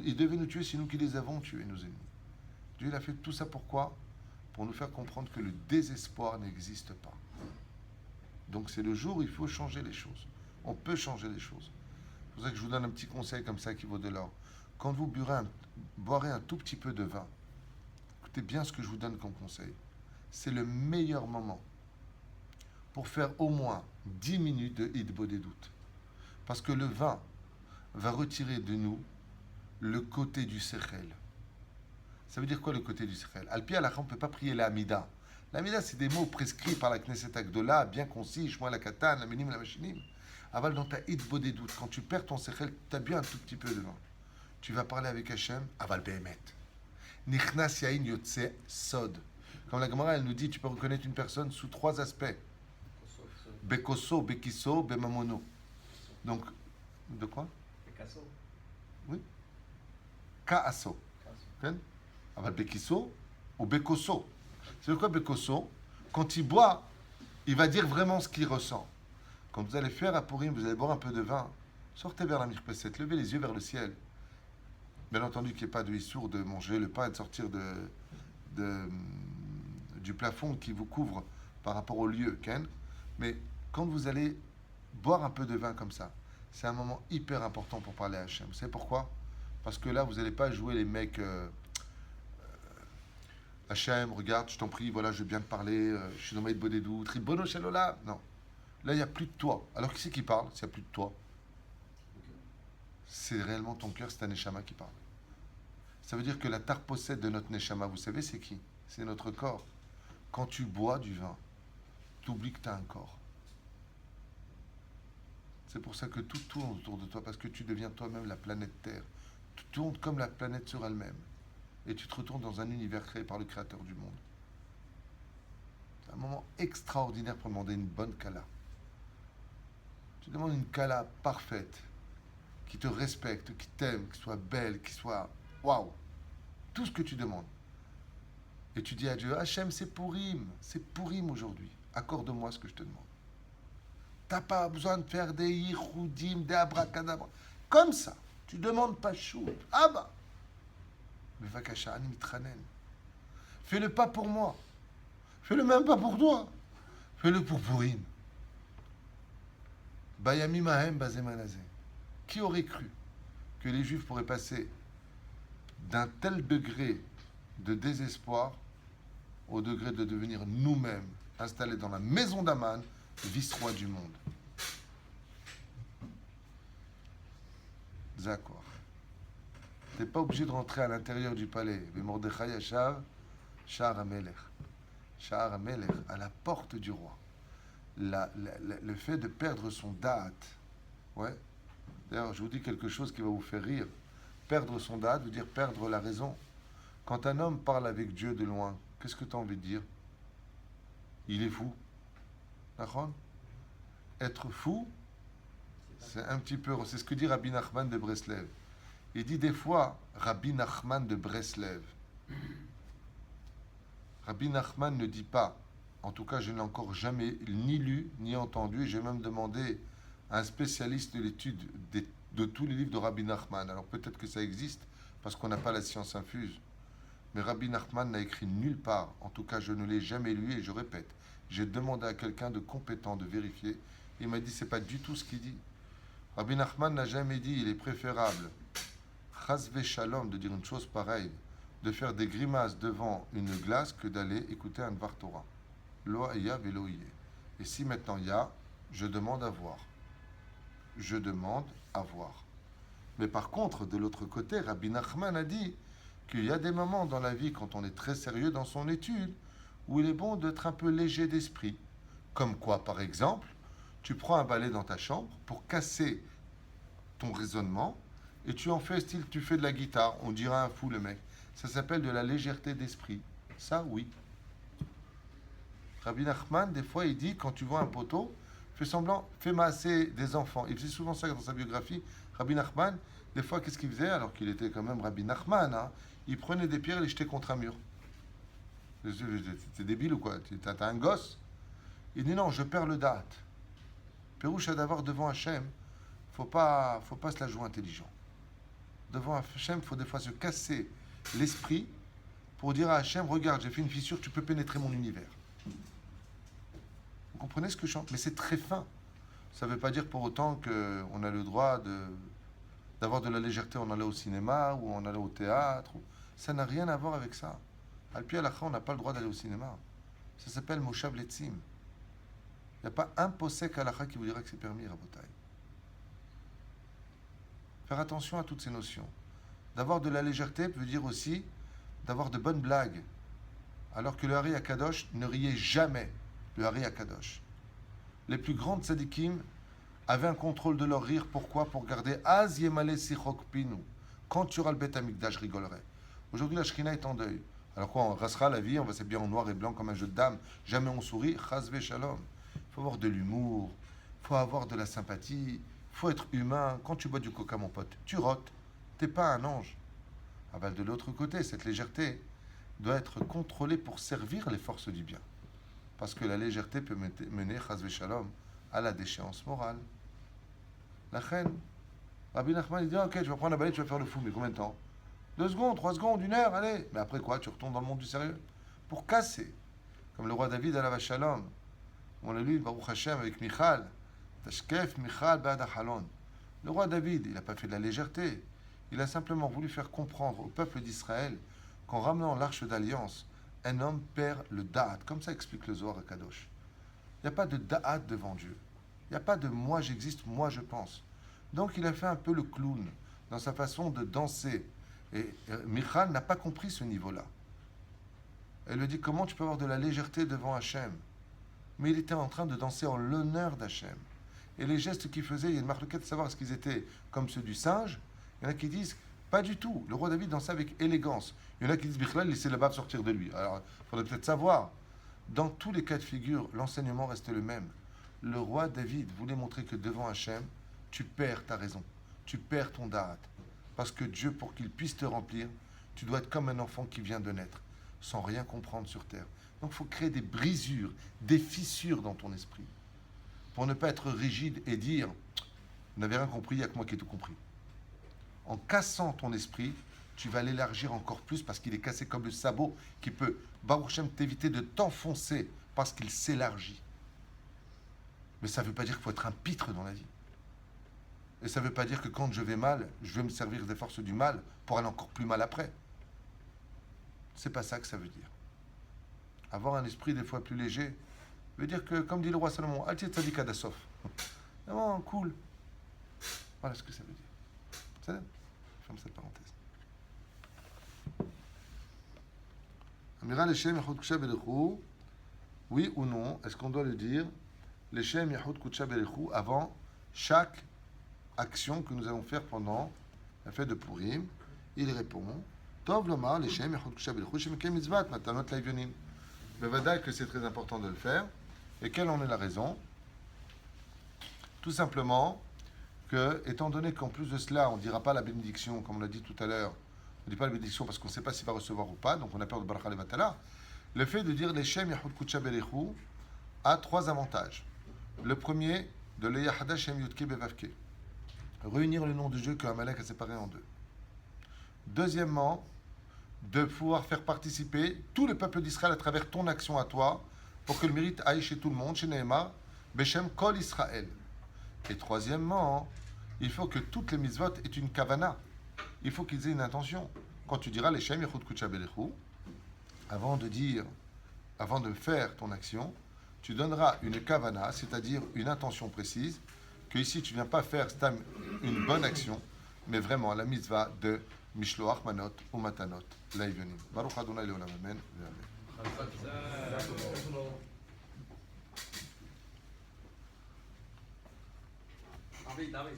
Il devait nous tuer, c'est nous qui les avons tués, nos ennemis. Dieu il a fait tout ça pourquoi? Pour nous faire comprendre que le désespoir n'existe pas. Donc c'est le jour où il faut changer les choses. On peut changer les choses. C'est pour ça que je vous donne un petit conseil comme ça qui vaut de l'or. Quand vous boirez un tout petit peu de vin, écoutez bien ce que je vous donne comme conseil. C'est le meilleur moment pour faire au moins 10 minutes de Hidbo des doutes. Parce que le vin va retirer de nous le côté du Sechel. Ça veut dire quoi le côté du Sechel? Al-Pi Alakha, on ne peut pas prier la Hamida. La Hamida, c'est des mots prescrits par la Knesset Agdola, bien concis, Shmoa la Katan, la Minim, la Machinim. Aval, dans ta Hidbo des doutes, quand tu perds ton Sechel, tu as bien un tout petit peu de vin. Tu vas parler avec Hachem, Aval Behemet. Nichnas Yain Yotse Sod. Comme la Gemara, elle nous dit, tu peux reconnaître une personne sous 3 aspects. Bekoso, Bekiso, Bemamono. Donc, de quoi? Bekiso. Oui. Kaaso. Aval Bekiso ou Bekoso. C'est quoi Bekoso? Quand il boit, il va dire vraiment ce qu'il ressent. Quand vous allez faire à Purim, vous allez boire un peu de vin, Sortez vers la mirpesset, levez les yeux vers le ciel. Bien entendu qu'il n'y ait pas de issour de manger le pain et de sortir du plafond qui vous couvre par rapport au lieu, Ken. Mais quand vous allez boire un peu de vin comme ça, c'est un moment hyper important pour parler à Hachem. Vous savez pourquoi? Parce que là, vous n'allez pas jouer les mecs. Hachem, regarde, je t'en prie, voilà, je viens de parler, je suis dans Maïd Bodedou, Tribono Shalola. Non. Là, il n'y a plus de toi. Alors, qui c'est qui parle s'il n'y a plus de toi? C'est réellement ton cœur, c'est un Neshama qui parle. Ça veut dire que la tarpossette de notre Neshama, vous savez, c'est qui? C'est notre corps. Quand tu bois du vin, tu oublies que tu as un corps. C'est pour ça que tout tourne autour de toi, parce que tu deviens toi-même la planète Terre. Tu tournes comme la planète sur elle-même. Et tu te retournes dans un univers créé par le Créateur du monde. C'est un moment extraordinaire pour demander une bonne Kala. Tu demandes une Kala parfaite, qui te respecte, qui t'aime, qui soit belle, qui soit... Waouh! Tout ce que tu demandes. Et tu dis à Dieu, Hachem, c'est Pourim aujourd'hui. Accorde-moi ce que je te demande. T'as pas besoin de faire des yichoudim, des abracadabra. Comme ça, tu demandes pas chou. Ah bah! Mais vakasha, ani mitranen. Fais-le pas pour moi. Fais-le même pas pour toi. Fais-le pour Pourim. Bayami mahem bazemanazé. Qui aurait cru que les Juifs pourraient passer d'un tel degré de désespoir au degré de devenir nous-mêmes installés dans la maison d'Aman, vice-roi du monde? D'accord. Tu n'es pas obligé de rentrer à l'intérieur du palais. Mais Mordechai Yashav, Sha'ar HaMelech. Sha'ar HaMelech, à la porte du roi. Le fait de perdre son da'at. Ouais. D'ailleurs, je vous dis quelque chose qui va vous faire rire. Perdre son da'at veut dire perdre la raison. Quand un homme parle avec Dieu de loin, qu'est-ce que tu as envie de dire? Il est fou. D'accord? Être fou, c'est un petit peu... C'est ce que dit Rabbi Nachman de Breslev. Il dit des fois, Rabbi Nachman de Breslev. Rabbi Nachman ne dit pas, en tout cas je ne l'ai encore jamais ni lu, ni entendu, et j'ai même demandé à un spécialiste de l'étude de tous les livres de Rabbi Nachman. Alors peut-être que ça existe, parce qu'on n'a pas la science infuse. Mais Rabbi Nachman n'a écrit nulle part, en tout cas je ne l'ai jamais lu, et je répète, j'ai demandé à quelqu'un de compétent de vérifier, il m'a dit c'est pas du tout ce qu'il dit. Rabbi Nachman n'a jamais dit il est préférable, chas v'shalom, de dire une chose pareille, de faire des grimaces devant une glace que d'aller écouter un Dvar Torah. Lo aya velo yeh. Et si maintenant il y a, je demande à voir. Je demande à voir. Mais par contre, de l'autre côté, Rabbi Nachman a dit qu'il y a des moments dans la vie, quand on est très sérieux dans son étude, où il est bon d'être un peu léger d'esprit. Comme quoi, par exemple, tu prends un balai dans ta chambre pour casser ton raisonnement et tu en fais style, tu fais de la guitare, on dirait un fou le mec. Ça s'appelle de la légèreté d'esprit. Ça, oui. Rabbi Nachman, des fois, il dit, quand tu vois un poteau, fais semblant, fais masser des enfants. Il faisait souvent ça dans sa biographie. Rabbi Nachman, des fois, qu'est-ce qu'il faisait, alors qu'il était quand même Rabbi Nachman, hein, il prenait des pierres et les jetait contre un mur. T'es débile ou quoi? T'as un gosse? Il dit non, je perds le date. Pérouche à d'avoir devant Hachem, faut pas se la jouer intelligent. Devant Hachem, il faut des fois se casser l'esprit pour dire à Hachem, regarde, j'ai fait une fissure, tu peux pénétrer mon univers. Vous comprenez ce que je chante? Mais c'est très fin. Ça ne veut pas dire pour autant qu'on a le droit d'avoir de la légèreté en allant au cinéma ou en allant au théâtre. Ça n'a rien à voir avec ça. Al-Pi Halakha, on n'a pas le droit d'aller au cinéma. Ça s'appelle Moshav Letzim. Il n'y a pas un posek Halakha qui vous dira que c'est permis, Rabotai. Faire attention à toutes ces notions. D'avoir de la légèreté veut dire aussi d'avoir de bonnes blagues. Alors que le Hari Akadosh ne riait jamais. Le Hari Akadosh. Les plus grandes tzadikim avaient un contrôle de leur rire. Pourquoi? Pour garder Az Yemale Sichok Pinu. Quand tu auras le Beth Amikdash, je rigolerai. Aujourd'hui, la Shrina est en deuil. Alors quoi, on restera la vie, on va s'habiller en noir et blanc comme un jeu de dames. Jamais on sourit. Chas Shalom. Il faut avoir de l'humour. Il faut avoir de la sympathie. Il faut être humain. Quand tu bois du coca, mon pote, tu rotes. T'es pas un ange. Ah, de l'autre côté, cette légèreté doit être contrôlée pour servir les forces du bien. Parce que la légèreté peut mener, chas v'shalom, à la déchéance morale. La reine, Rabbi Nachman, il dit, ok, tu vas prendre la balai, tu vas faire le fou, mais combien de temps? 2 secondes, 3 secondes, 1 heure, allez. Mais après quoi? Tu retournes dans le monde du sérieux? Pour casser. Comme le roi David à la Shalom. On l'a lu, Baruch Hashem, avec Michal. Tashkef Michal Ba'ad Halon. Le roi David, il n'a pas fait de la légèreté. Il a simplement voulu faire comprendre au peuple d'Israël qu'en ramenant l'arche d'alliance, un homme perd le da'at. Comme ça explique le Zohar à Kadosh. Il n'y a pas de da'at devant Dieu. Il n'y a pas de moi j'existe, moi je pense. Donc il a fait un peu le clown dans sa façon de danser. Et Michal n'a pas compris ce niveau-là. Elle lui dit, comment tu peux avoir de la légèreté devant Hachem? Mais il était en train de danser en l'honneur d'Hachem. Et les gestes qu'il faisait, il y a une marloquette de savoir est-ce qu'ils étaient comme ceux du singe. Il y en a qui disent, pas du tout. Le roi David dansait avec élégance. Il y en a qui disent, Bichlal, laissez le bave sortir de lui. Alors, il faudrait peut-être savoir. Dans tous les cas de figure, l'enseignement reste le même. Le roi David voulait montrer que devant Hachem, tu perds ta raison. Tu perds ton da'at. Parce que Dieu, pour qu'il puisse te remplir, tu dois être comme un enfant qui vient de naître, sans rien comprendre sur terre. Donc il faut créer des brisures, des fissures dans ton esprit, pour ne pas être rigide et dire, vous n'avez rien compris, il n'y a que moi qui ai tout compris. En cassant ton esprit, tu vas l'élargir encore plus parce qu'il est cassé comme le sabot qui peut, Baruch Shem, t'éviter de t'enfoncer parce qu'il s'élargit. Mais ça ne veut pas dire qu'il faut être un pitre dans la vie. Et ça ne veut pas dire que quand je vais mal, je vais me servir des forces du mal pour aller encore plus mal après. C'est pas ça que ça veut dire. Avoir un esprit des fois plus léger veut dire que, comme dit le roi Salomon, Al tzadik adasof. Vraiment cool. Voilà ce que ça veut dire. Ça, je ferme cette parenthèse. Amira l'Eshem Yahud Kutsha Berechou, oui ou non, est-ce qu'on doit le dire l'Eshem Yahud Kutsha Berechou avant chaque action que nous allons faire pendant la fête de Purim? Il répond Tov Lomar l'Eshem Yahud Kutsha Berechou Shemekem Mitzvat Matanot Laivyonim. Mais vadaï que c'est très important de le faire. Et quelle en est la raison? Tout simplement que, étant donné qu'en plus de cela, on ne dira pas la bénédiction, comme on l'a dit tout à l'heure, on ne dit pas la bénédiction parce qu'on ne sait pas s'il va recevoir ou pas, donc on a peur de Baracha Levatala. Le fait de dire l'Eshem Yahud Kutsha Berechou a 3 avantages. Le premier, de l'Eyahada Shem Yudke Bevavke. Réunir le nom de Dieu que Amalek a séparé en 2. Deuxièmement, de pouvoir faire participer tout le peuple d'Israël à travers ton action à toi, pour que le mérite aille chez tout le monde, chez Nehemar, Beshem Kol Israël. Et troisièmement, il faut que toutes les mitzvot aient une kavana. Il faut qu'ils aient une intention. Quand tu diras l'Eshem Yachud Kutsha Berechou, avant de faire ton action, tu donneras une kavana, c'est-à-dire une intention précise, que ici tu ne viens pas faire une bonne action, mais vraiment la mitzvah de Mishloach Manot ou Matanot, Laivyonim. Baruch Adonai Leolam, Amen. David.